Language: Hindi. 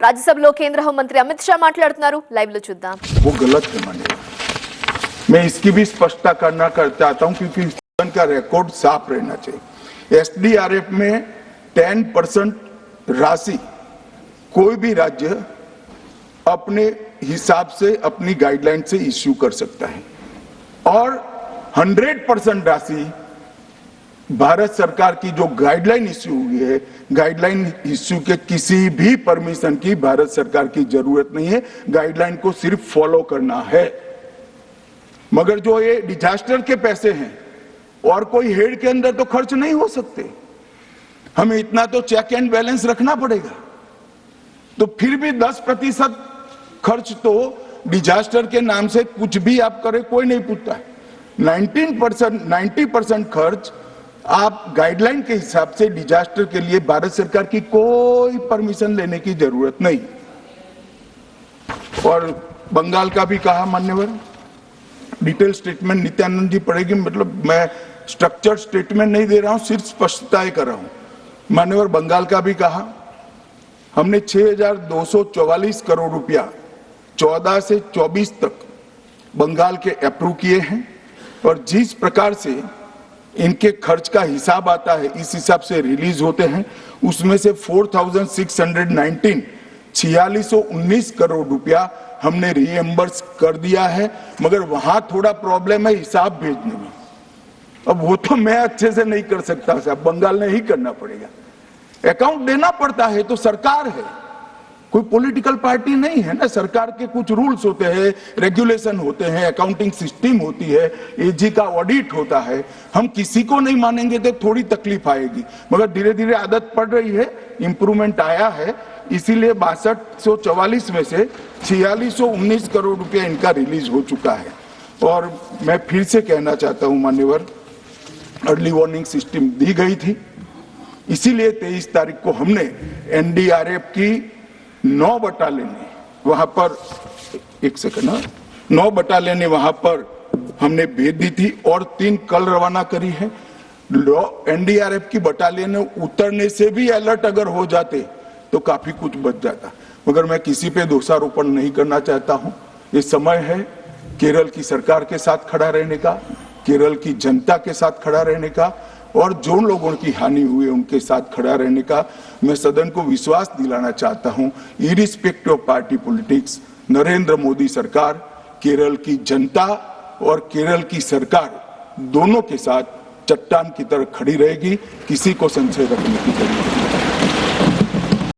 రాజ్యసభలో కేంద్ర హోంమంత్రి అమిత్ షా మాట్లాడుతున్నారు. లైవ్ లో చూద్దాం. वो गलत है मानेगा। मैं इसकी भी स्पष्टता करना चाहता हूं क्योंकि सदन का रिकॉर्ड साफ रहना चाहिए। एसडीआरएफ में 10% राशि कोई भी राज्य अपने हिसाब से अपनी गाइडलाइन से इश्यू कर सकता है और 100% राशि भारत सरकार की जो गाइडलाइन इश्यू हुई है, गाइडलाइन इश्यू के किसी भी परमिशन की भारत सरकार की जरूरत नहीं है। गाइडलाइन को सिर्फ फॉलो करना है। मगर जो ये डिजास्टर के पैसे हैं और कोई हेड के अंदर तो खर्च नहीं हो सकते। हमें इतना तो चेक एंड बैलेंस रखना पड़ेगा। तो फिर भी 10% खर्च तो डिजास्टर के नाम से कुछ भी आप करें कोई नहीं पूछता है। 90% खर्च आप गाइडलाइन के हिसाब से डिजास्टर के लिए भारत सरकार की कोई परमिशन लेने की जरूरत नहीं। और बंगाल का भी कहा मान्यवर, डिटेल स्टेटमेंट नित्यानंद जी पढ़ेगी, मतलब मैं स्ट्रक्चर्ड स्टेटमेंट नहीं दे रहा हूं, सिर्फ स्पष्टताएं कर रहा हूं। मान्यवर बंगाल का भी कहा, हमने 6,244 करोड़ रुपया 14 से 24 तक बंगाल के अप्रूव किए हैं और जिस प्रकार से इनके खर्च का हिसाब आता है इस हिसाब से रिलीज होते हैं। उसमें से 4619 करोड़ रुपया हमने रीएम्बर्स कर दिया है, मगर वहां थोड़ा प्रॉब्लम है हिसाब भेजने में। अब वो तो मैं अच्छे से नहीं कर सकता साहब, बंगाल ने ही करना पड़ेगा। अकाउंट देना पड़ता है तो सरकार है, कोई पॉलिटिकल पार्टी नहीं है ना। सरकार के कुछ रूल्स होते हैं, रेगुलेशन होते हैं, अकाउंटिंग सिस्टम होती है, एजी का ऑडिट होता है। हम किसी को नहीं मानेंगे तो थोड़ी तकलीफ आएगी, मगर धीरे धीरे आदत पड़ रही है, इंप्रूवमेंट आया है। इसीलिए 6244 में से 4619 करोड़ रुपया इनका रिलीज हो चुका है। और मैं फिर से कहना चाहता हूं मान्यवर, अर्ली वार्निंग सिस्टम दी गई थी, इसीलिए 23 तारीख को हमने एनडीआरएफ की 9 बटालियन वहां पर 9 बटालियन वहां पर हमने भेज दी थी और 3 कल रवाना करी है। एनडीआरएफ की बटालियन उतरने से भी अलर्ट अगर हो जाते तो काफी कुछ बच जाता, मगर मैं किसी पे दोषारोपण नहीं करना चाहता हूं। ये समय है केरल की सरकार के साथ खड़ा रहने का, केरल की जनता के साथ खड़ा रहने का और जो लोगों की हानि हुई है उनके साथ खड़ा रहने का। मैं सदन को विश्वास दिलाना चाहता हूं, irrespective of party politics, Narendra Modi सरकार केरल की जनता और केरल की सरकार दोनों के साथ चट्टान की तरह खड़ी रहेगी। किसी को संशय रखने की जरूरत नहीं।